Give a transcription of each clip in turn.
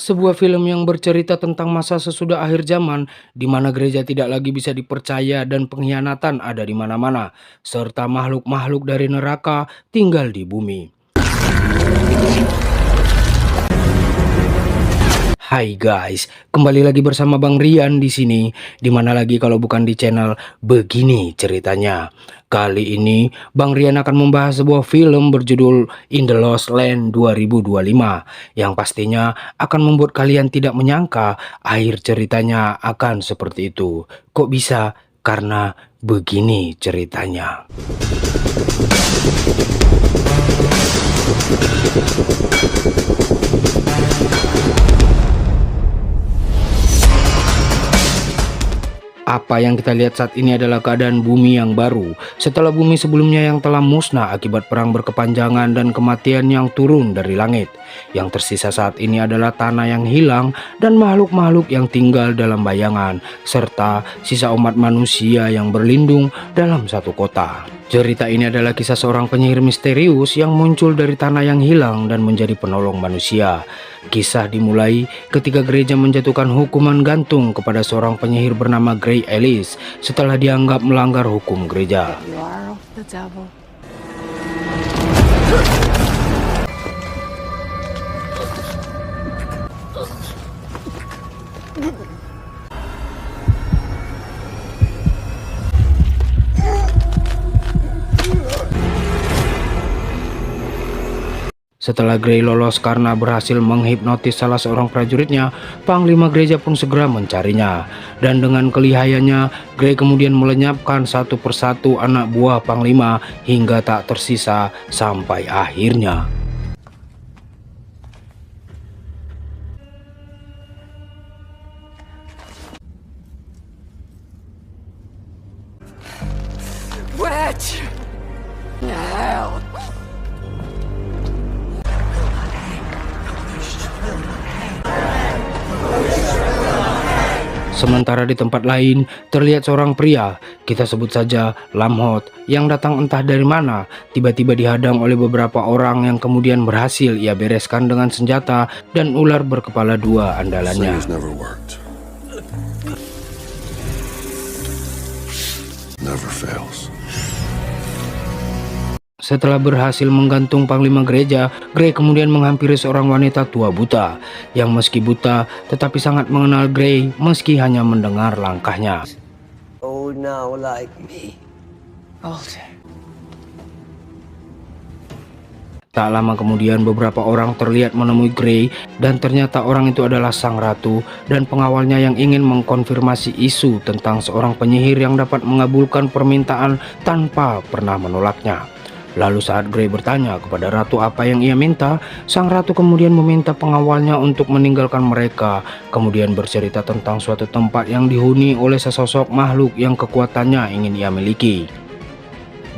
Sebuah film yang bercerita tentang masa sesudah akhir zaman, di mana gereja tidak lagi bisa dipercaya dan pengkhianatan ada di mana-mana, serta makhluk-makhluk dari neraka tinggal di bumi. Hai guys, kembali lagi bersama Bang Rian di sini. Dimana lagi kalau bukan di channel Begini Ceritanya. Kali ini Bang Rian akan membahas sebuah film berjudul In the Lost Land 2025 yang pastinya akan membuat kalian tidak menyangka akhir ceritanya akan seperti itu. Kok bisa? Karena begini ceritanya. Apa yang kita lihat saat ini adalah keadaan bumi yang baru. Setelah bumi sebelumnya yang telah musnah akibat perang berkepanjangan dan kematian yang turun dari langit. Yang tersisa saat ini adalah tanah yang hilang dan makhluk-makhluk yang tinggal dalam bayangan, serta sisa umat manusia yang berlindung dalam satu kota. Cerita ini adalah kisah seorang penyihir misterius yang muncul dari tanah yang hilang dan menjadi penolong manusia. Kisah dimulai ketika gereja menjatuhkan hukuman gantung kepada seorang penyihir bernama Grey Ellis setelah dianggap melanggar hukum gereja. You are of the devil. Setelah Grey lolos karena berhasil menghipnotis salah seorang prajuritnya, Panglima Gereja pun segera mencarinya. Dan dengan kelihayannya, Grey kemudian melenyapkan satu persatu anak buah Panglima hingga tak tersisa sampai akhirnya. Witch! Hell! Sementara di tempat lain terlihat seorang pria, kita sebut saja Lamhot, yang datang entah dari mana, tiba-tiba dihadang oleh beberapa orang yang kemudian berhasil ia bereskan dengan senjata dan ular berkepala dua andalannya. Thing has never worked. Never fails. Setelah berhasil menggantung Panglima Gereja, Grey kemudian menghampiri seorang wanita tua buta, yang meski buta tetapi sangat mengenal Grey meski hanya mendengar langkahnya. Oh, now like me. Older. Tak lama kemudian beberapa orang terlihat menemui Grey dan ternyata orang itu adalah sang ratu dan pengawalnya yang ingin mengkonfirmasi isu tentang seorang penyihir yang dapat mengabulkan permintaan tanpa pernah menolaknya. Lalu saat Grey bertanya kepada ratu apa yang ia minta, sang ratu kemudian meminta pengawalnya untuk meninggalkan mereka, kemudian bercerita tentang suatu tempat yang dihuni oleh sesosok makhluk yang kekuatannya ingin ia miliki.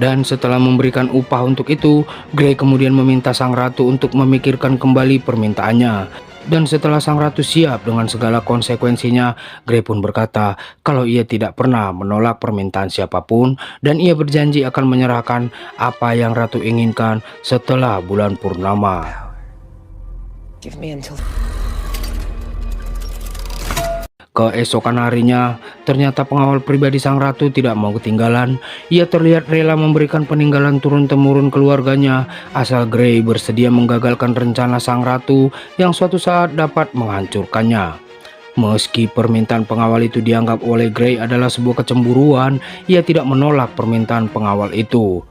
Dan setelah memberikan upah untuk itu, Grey kemudian meminta sang ratu untuk memikirkan kembali permintaannya. Dan setelah sang ratu siap dengan segala konsekuensinya, Grey pun berkata kalau ia tidak pernah menolak permintaan siapapun dan ia berjanji akan menyerahkan apa yang ratu inginkan setelah bulan purnama. Give me until... Keesokan harinya, ternyata pengawal pribadi sang ratu tidak mau ketinggalan. Ia terlihat rela memberikan peninggalan turun-temurun keluarganya, asal Grey bersedia menggagalkan rencana sang ratu yang suatu saat dapat menghancurkannya. Meski permintaan pengawal itu dianggap oleh Grey adalah sebuah kecemburuan, ia tidak menolak permintaan pengawal itu.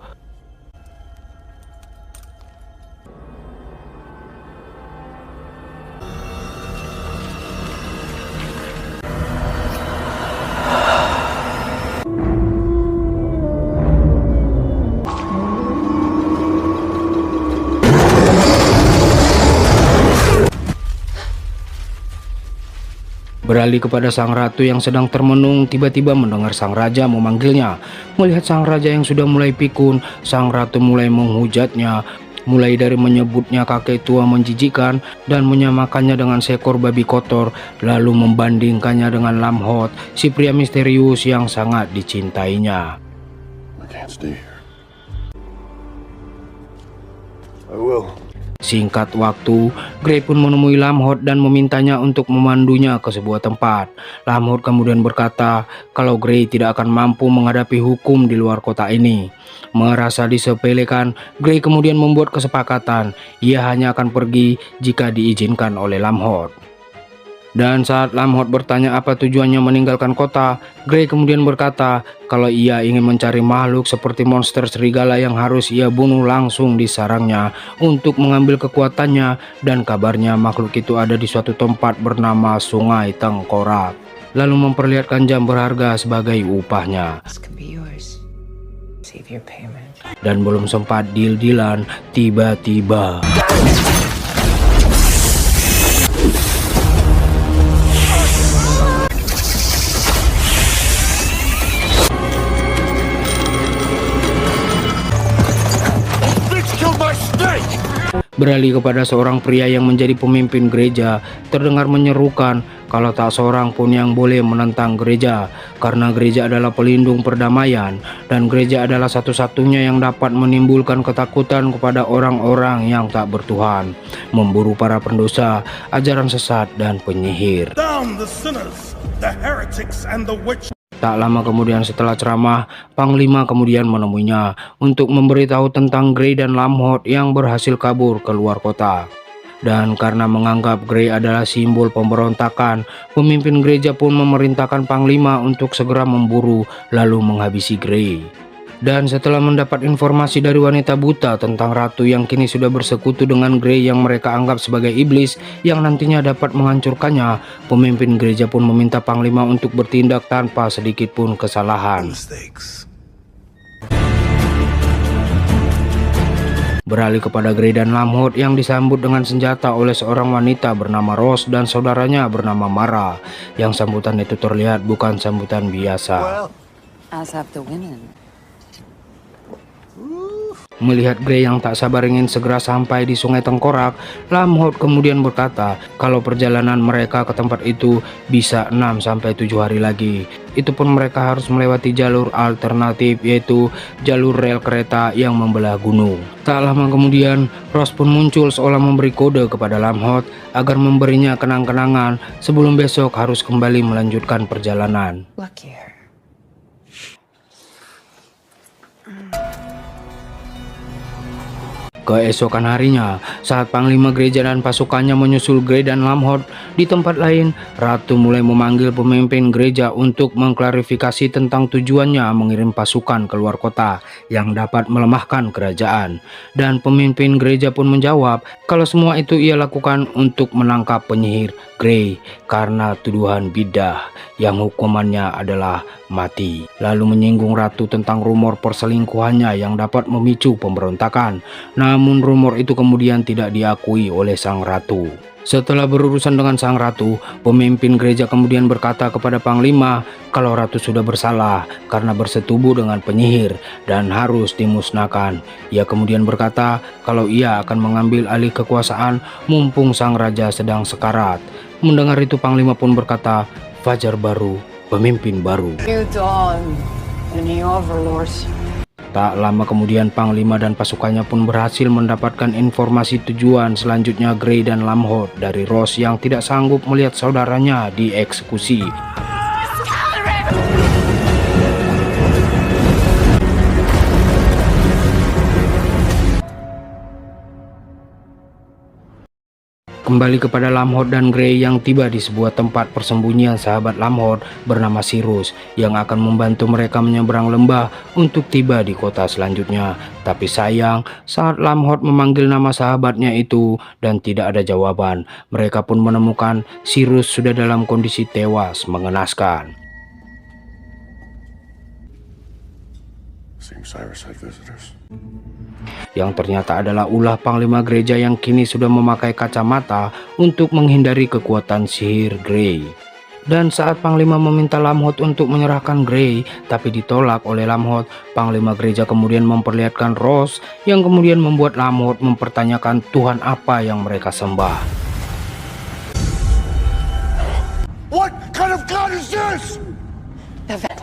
Beralih kepada sang ratu yang sedang termenung, tiba-tiba mendengar sang raja memanggilnya. Melihat sang raja yang sudah mulai pikun, sang ratu mulai menghujatnya, mulai dari menyebutnya kakek tua menjijikan dan menyamakannya dengan seekor babi kotor, lalu membandingkannya dengan Lamhot, si pria misterius yang sangat dicintainya. I can't stay here. I will. Singkat waktu, Grey pun menemui Lamhot dan memintanya untuk memandunya ke sebuah tempat. Lamhot kemudian berkata kalau Grey tidak akan mampu menghadapi hukum di luar kota ini. Merasa disepelekan, Grey kemudian membuat kesepakatan. Ia hanya akan pergi jika diizinkan oleh Lamhot. Dan saat Lamhot bertanya apa tujuannya meninggalkan kota, Grey kemudian berkata kalau ia ingin mencari makhluk seperti monster serigala yang harus ia bunuh langsung di sarangnya untuk mengambil kekuatannya, dan kabarnya makhluk itu ada di suatu tempat bernama Sungai Tengkorak, lalu memperlihatkan jam berharga sebagai upahnya. This can be yours. Save your payment. Dan belum sempat deal-dealan, tiba-tiba beralih kepada seorang pria yang menjadi pemimpin gereja. Terdengar menyerukan kalau tak seorang pun yang boleh menentang gereja, karena gereja adalah pelindung perdamaian, dan gereja adalah satu-satunya yang dapat menimbulkan ketakutan kepada orang-orang yang tak bertuhan, memburu para pendosa, ajaran sesat, dan penyihir. Down the sinners, the heretics and the witch. Tak lama kemudian setelah ceramah, Panglima kemudian menemuinya untuk memberitahu tentang Grey dan Lamhot yang berhasil kabur ke luar kota. Dan karena menganggap Grey adalah simbol pemberontakan, pemimpin gereja pun memerintahkan Panglima untuk segera memburu lalu menghabisi Grey. Dan setelah mendapat informasi dari wanita buta tentang ratu yang kini sudah bersekutu dengan Grey yang mereka anggap sebagai iblis yang nantinya dapat menghancurkannya, pemimpin gereja pun meminta Panglima untuk bertindak tanpa sedikit pun kesalahan. Mistakes. Beralih kepada Grey dan Lamhot yang disambut dengan senjata oleh seorang wanita bernama Rose dan saudaranya bernama Mara, yang sambutan itu terlihat bukan sambutan biasa. As have the women. Melihat Grey yang tak sabar ingin segera sampai di Sungai Tengkorak, Lamhot kemudian berkata kalau perjalanan mereka ke tempat itu bisa 6-7 hari lagi. Itu pun mereka harus melewati jalur alternatif, yaitu jalur rel kereta yang membelah gunung. Tak lama kemudian, Rose pun muncul seolah memberi kode kepada Lamhot agar memberinya kenang-kenangan sebelum besok harus kembali melanjutkan perjalanan. Look here. Keesokan harinya, saat Panglima gereja dan pasukannya menyusul Grey dan Lamhot di tempat lain, Ratu mulai memanggil pemimpin gereja untuk mengklarifikasi tentang tujuannya mengirim pasukan ke luar kota yang dapat melemahkan kerajaan. Dan pemimpin gereja pun menjawab kalau semua itu ia lakukan untuk menangkap penyihir Grey karena tuduhan bidah yang hukumannya adalah mati. Lalu menyinggung Ratu tentang rumor perselingkuhannya yang dapat memicu pemberontakan. Namun rumor itu kemudian tidak diakui oleh sang ratu. Setelah berurusan dengan sang ratu, pemimpin gereja kemudian berkata kepada Panglima kalau ratu sudah bersalah karena bersetubuh dengan penyihir dan harus dimusnahkan. Ia kemudian berkata kalau ia akan mengambil alih kekuasaan mumpung sang raja sedang sekarat. Mendengar itu Panglima pun berkata, fajar baru, pemimpin baru. New dawn, the new overlords. Tak lama kemudian Panglima dan pasukannya pun berhasil mendapatkan informasi tujuan selanjutnya Grey dan Lamhot dari Rose yang tidak sanggup melihat saudaranya dieksekusi. Kembali kepada Lamhot dan Grey yang tiba di sebuah tempat persembunyian sahabat Lamhot bernama Cyrus yang akan membantu mereka menyeberang lembah untuk tiba di kota selanjutnya. Tapi sayang, saat Lamhot memanggil nama sahabatnya itu dan tidak ada jawaban, mereka pun menemukan Cyrus sudah dalam kondisi tewas mengenaskan. Seems Cyrus had visitors. Yang ternyata adalah ulah Panglima gereja yang kini sudah memakai kacamata untuk menghindari kekuatan sihir Grey. Dan saat Panglima meminta Lamhot untuk menyerahkan Grey tapi ditolak oleh Lamhot, Panglima gereja kemudian memperlihatkan Rose yang kemudian membuat Lamhot mempertanyakan Tuhan apa yang mereka sembah. What kind of God is this? The vet.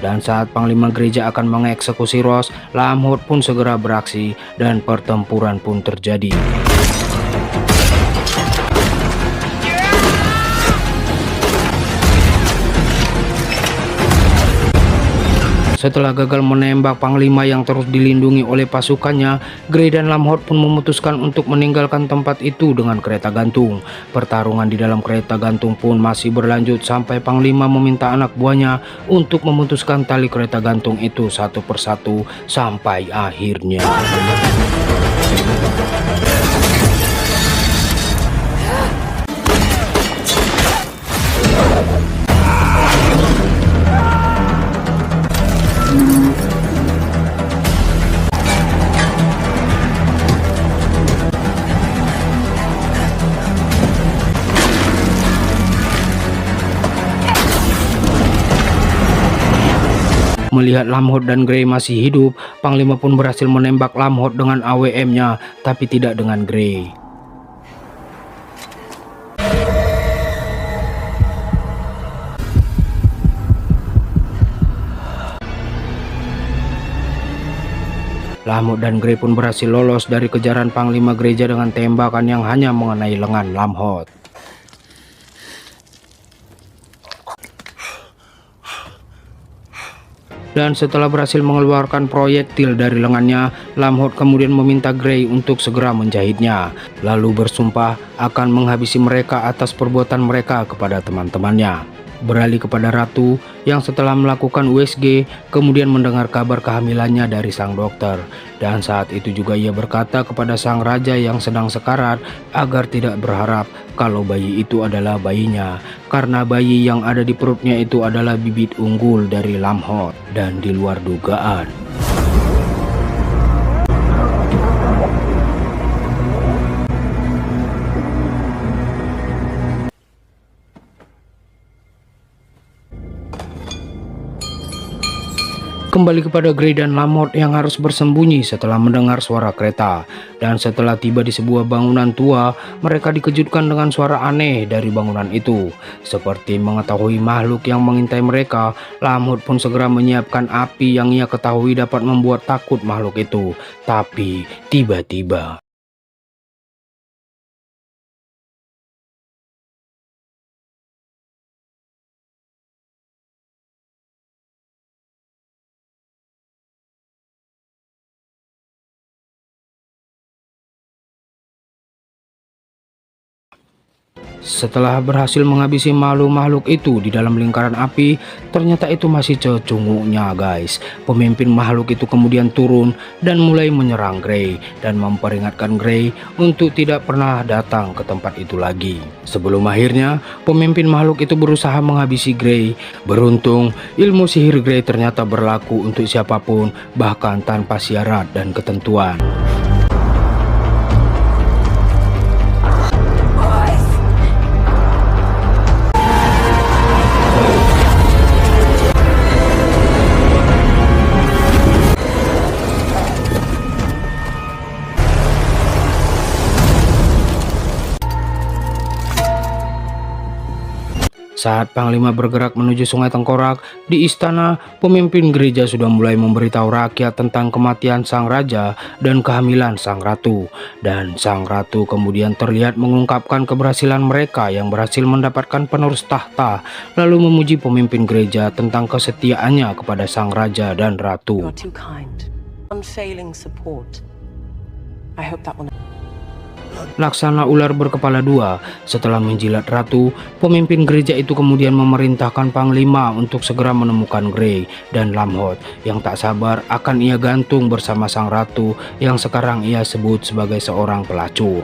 Dan saat Panglima Gereja akan mengeksekusi Ross, Lamhot pun segera beraksi dan pertempuran pun terjadi. Setelah gagal menembak Panglima yang terus dilindungi oleh pasukannya, Grey dan Lamhot pun memutuskan untuk meninggalkan tempat itu dengan kereta gantung. Pertarungan di dalam kereta gantung pun masih berlanjut sampai Panglima meminta anak buahnya untuk memutuskan tali kereta gantung itu satu persatu sampai akhirnya. Melihat Lamhot dan Grey masih hidup, Panglima pun berhasil menembak Lamhot dengan AWM-nya, tapi tidak dengan Grey. Lamhot dan Grey pun berhasil lolos dari kejaran Panglima Gereja dengan tembakan yang hanya mengenai lengan Lamhot. Dan setelah berhasil mengeluarkan proyektil dari lengannya, Lamhot kemudian meminta Grey untuk segera menjahitnya, lalu bersumpah akan menghabisi mereka atas perbuatan mereka kepada teman-temannya. Beralih kepada Ratu yang setelah melakukan USG kemudian mendengar kabar kehamilannya dari sang dokter, dan saat itu juga ia berkata kepada sang raja yang sedang sekarat agar tidak berharap kalau bayi itu adalah bayinya, karena bayi yang ada di perutnya itu adalah bibit unggul dari Lamhot dan di luar dugaan. Kembali kepada Grey dan Lamhot yang harus bersembunyi setelah mendengar suara kereta. Dan setelah tiba di sebuah bangunan tua, mereka dikejutkan dengan suara aneh dari bangunan itu. Seperti mengetahui makhluk yang mengintai mereka, Lamhot pun segera menyiapkan api yang ia ketahui dapat membuat takut makhluk itu. Tapi tiba-tiba setelah berhasil menghabisi makhluk-makhluk itu di dalam lingkaran api, ternyata itu masih cecunguknya guys. Pemimpin makhluk itu kemudian turun dan mulai menyerang Grey dan memperingatkan Grey untuk tidak pernah datang ke tempat itu lagi. Sebelum akhirnya pemimpin makhluk itu berusaha menghabisi Grey. Beruntung ilmu sihir Grey ternyata berlaku untuk siapapun, bahkan tanpa syarat dan ketentuan. Saat Panglima bergerak menuju Sungai Tengkorak, di istana, pemimpin gereja sudah mulai memberitahu rakyat tentang kematian sang raja dan kehamilan sang ratu. Dan sang ratu kemudian terlihat mengungkapkan keberhasilan mereka yang berhasil mendapatkan penerus tahta, lalu memuji pemimpin gereja tentang kesetiaannya kepada sang raja dan ratu. You're too kind. Unfailing support. I hope that will. Laksana ular berkepala dua. Setelah menjilat ratu, pemimpin gereja itu kemudian memerintahkan Panglima untuk segera menemukan Grey dan Lamhot yang tak sabar akan ia gantung bersama sang ratu yang sekarang ia sebut sebagai seorang pelacur.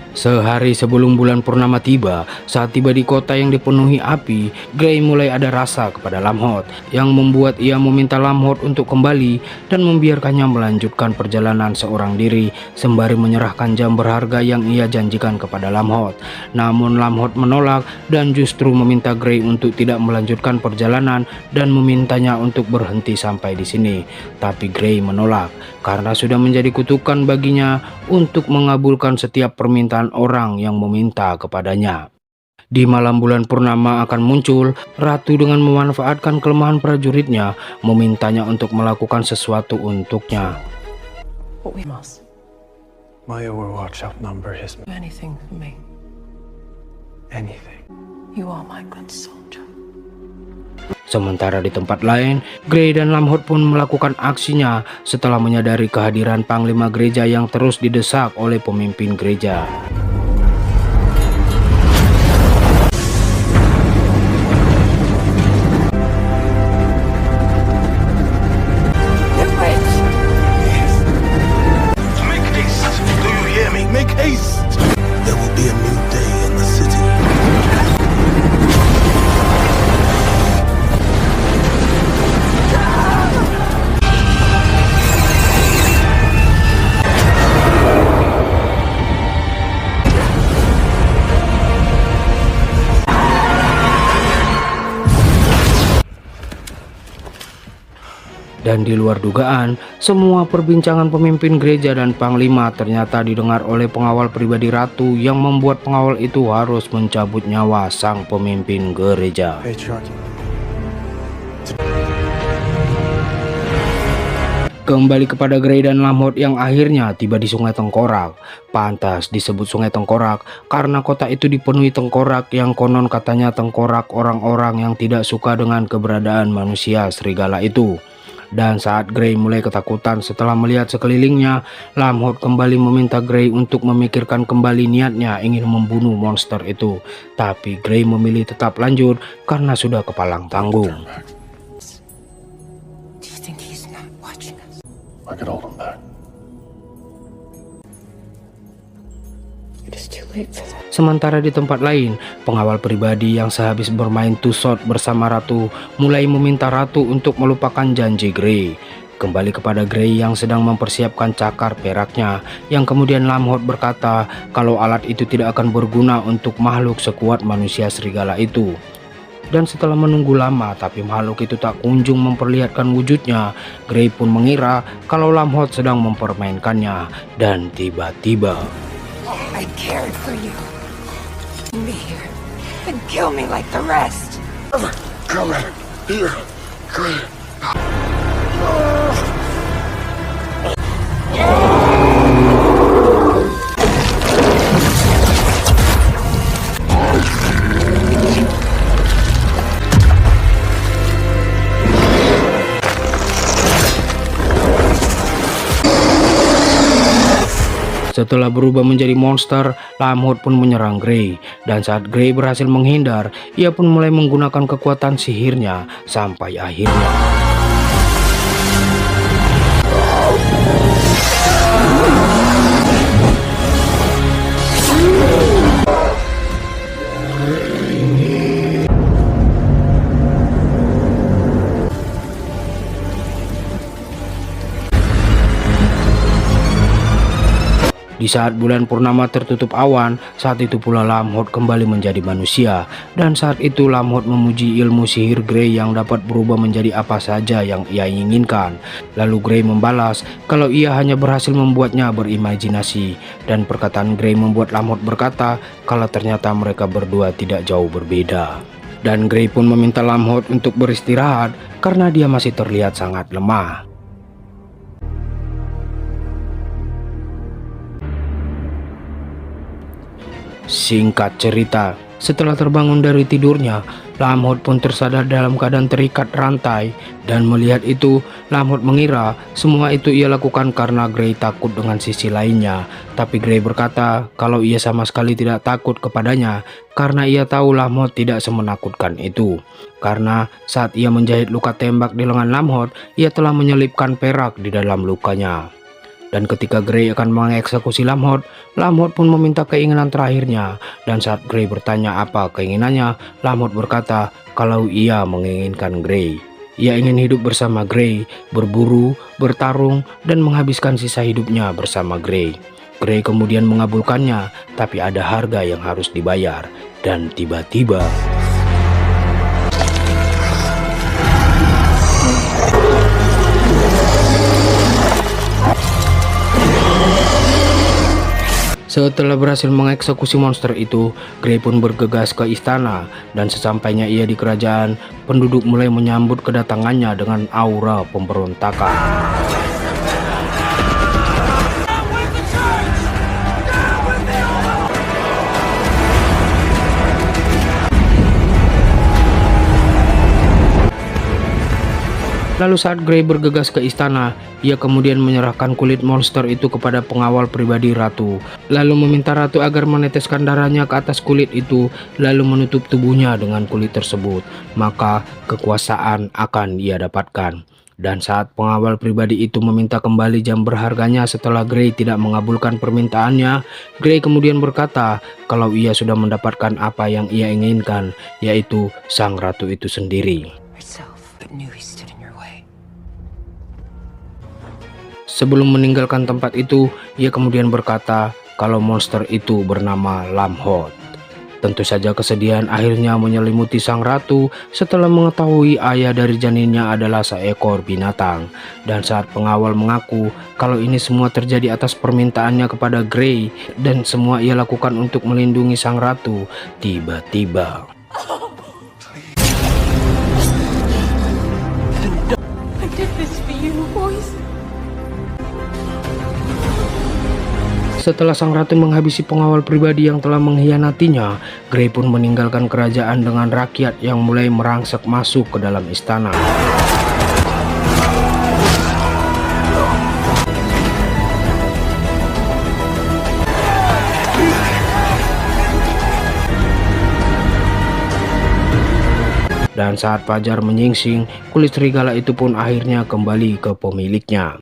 Sehari sebelum bulan purnama tiba, saat tiba di kota yang dipenuhi api, Grey mulai ada rasa kepada Lamhot yang membuat ia meminta Lamhot untuk kembali dan membiarkannya melanjutkan perjalanan seorang diri sembari menyerahkan jam berharga yang ia janjikan kepada Lamhot. Namun Lamhot menolak dan justru meminta Grey untuk tidak melanjutkan perjalanan dan memintanya untuk berhenti sampai di sini. Tapi Grey menolak karena sudah menjadi kutukan baginya untuk mengabulkan setiap permintaan orang yang meminta kepadanya. Di malam bulan purnama akan muncul, Ratu dengan memanfaatkan kelemahan prajuritnya memintanya untuk melakukan sesuatu untuknya. What we must My Overwatch outnumber his do anything for me. anything. You are my good soldier. Sementara di tempat lain, Grey dan Lamhot pun melakukan aksinya setelah menyadari kehadiran panglima gereja yang terus didesak oleh pemimpin gereja. Make haste! Do you hear me? Make haste! There will be a new day in the city. Dan di luar dugaan, semua perbincangan pemimpin gereja dan panglima ternyata didengar oleh pengawal pribadi ratu yang membuat pengawal itu harus mencabut nyawa sang pemimpin gereja. Patriarchy. Kembali kepada Grey dan Lamhot yang akhirnya tiba di Sungai Tengkorak. Pantas disebut Sungai Tengkorak karena kota itu dipenuhi tengkorak yang konon katanya tengkorak orang-orang yang tidak suka dengan keberadaan manusia serigala itu. Dan saat Grey mulai ketakutan setelah melihat sekelilingnya, Lamhot kembali meminta Grey untuk memikirkan kembali niatnya ingin membunuh monster itu. Tapi Grey memilih tetap lanjut karena sudah kepalang tanggung. Do you think he's not watching us? I could hold him back. It is too late for that. Sementara di tempat lain, pengawal pribadi yang sehabis bermain tusot bersama Ratu mulai meminta Ratu untuk melupakan janji Grey. Kembali kepada Grey yang sedang mempersiapkan cakar peraknya, yang kemudian Lamhot berkata kalau alat itu tidak akan berguna untuk makhluk sekuat manusia serigala itu. Dan setelah menunggu lama tapi makhluk itu tak kunjung memperlihatkan wujudnya, Grey pun mengira kalau Lamhot sedang mempermainkannya. Dan tiba-tiba I cared for you. Be here and kill me like the rest. Come here. Come. Setelah berubah menjadi monster, Lamhot pun menyerang Grey. Dan saat Grey berhasil menghindar, ia pun mulai menggunakan kekuatan sihirnya sampai akhirnya di saat bulan purnama tertutup awan. Saat itu pula Lamhot kembali menjadi manusia. Dan saat itu Lamhot memuji ilmu sihir Grey yang dapat berubah menjadi apa saja yang ia inginkan. Lalu Grey membalas kalau ia hanya berhasil membuatnya berimajinasi. Dan perkataan Grey membuat Lamhot berkata kalau ternyata mereka berdua tidak jauh berbeda. Dan Grey pun meminta Lamhot untuk beristirahat karena dia masih terlihat sangat lemah. Singkat cerita, setelah terbangun dari tidurnya, Lamhot pun tersadar dalam keadaan terikat rantai. Dan melihat itu, Lamhot mengira semua itu ia lakukan karena Grey takut dengan sisi lainnya. Tapi Grey berkata kalau ia sama sekali tidak takut kepadanya karena ia tahu Lamhot tidak semenakutkan itu. Karena saat ia menjahit luka tembak di lengan Lamhot, ia telah menyelipkan perak di dalam lukanya. Dan ketika Grey akan mengeksekusi Lamhot, Lamhot pun meminta keinginan terakhirnya. Dan saat Grey bertanya apa keinginannya, Lamhot berkata kalau ia menginginkan Grey. Ia ingin hidup bersama Grey, berburu, bertarung, dan menghabiskan sisa hidupnya bersama Grey. Grey kemudian mengabulkannya, tapi ada harga yang harus dibayar. Dan tiba-tiba Setelah berhasil mengeksekusi monster itu, Grey pun bergegas ke istana, dan sesampainya ia di kerajaan, penduduk mulai menyambut kedatangannya dengan aura pemberontakan. Lalu saat Grey bergegas ke istana, ia kemudian menyerahkan kulit monster itu kepada pengawal pribadi ratu, lalu meminta ratu agar meneteskan darahnya ke atas kulit itu, lalu menutup tubuhnya dengan kulit tersebut. Maka kekuasaan akan ia dapatkan. Dan saat pengawal pribadi itu meminta kembali jam berharganya setelah Grey tidak mengabulkan permintaannya, Grey kemudian berkata kalau ia sudah mendapatkan apa yang ia inginkan, yaitu sang ratu itu sendiri. Sebelum meninggalkan tempat itu, ia kemudian berkata kalau monster itu bernama Lamhot. Tentu saja kesedihan akhirnya menyelimuti sang ratu setelah mengetahui ayah dari janinnya adalah seekor binatang. Dan saat pengawal mengaku kalau ini semua terjadi atas permintaannya kepada Grey dan semua ia lakukan untuk melindungi sang ratu, tiba-tiba I did this for you, boys. Setelah sang ratu menghabisi pengawal pribadi yang telah mengkhianatinya, Grey pun meninggalkan kerajaan dengan rakyat yang mulai merangsek masuk ke dalam istana. Dan saat fajar menyingsing, kulit serigala itu pun akhirnya kembali ke pemiliknya.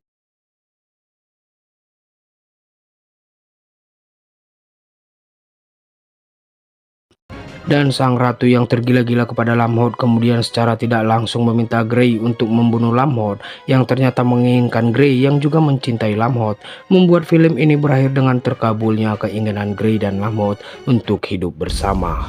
Dan sang ratu yang tergila-gila kepada Lamhot kemudian secara tidak langsung meminta Grey untuk membunuh Lamhot, yang ternyata menginginkan Grey yang juga mencintai Lamhot. Membuat film ini berakhir dengan terkabulnya keinginan Grey dan Lamhot untuk hidup bersama.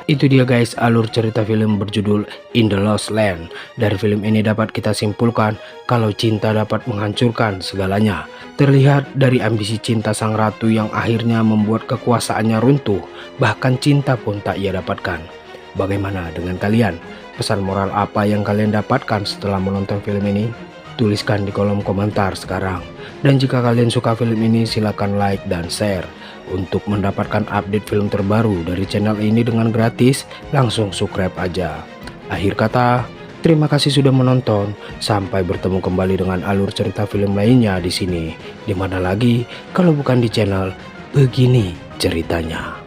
Itu dia guys alur cerita film berjudul In the Lost Land. Dari film ini dapat kita simpulkan kalau cinta dapat menghancurkan segalanya. Terlihat dari ambisi cinta sang ratu yang akhirnya membuat kekuasaannya runtuh. Bahkan cinta pun tak ia dapatkan. Bagaimana dengan kalian? Pesan moral apa yang kalian dapatkan setelah menonton film ini? Tuliskan di kolom komentar sekarang. Dan jika kalian suka film ini silahkan like dan share. Untuk mendapatkan update film terbaru dari channel ini dengan gratis, langsung subscribe aja. Akhir kata, terima kasih sudah menonton. Sampai bertemu kembali dengan alur cerita film lainnya di sini. Di mana lagi kalau bukan di channel Begini Ceritanya.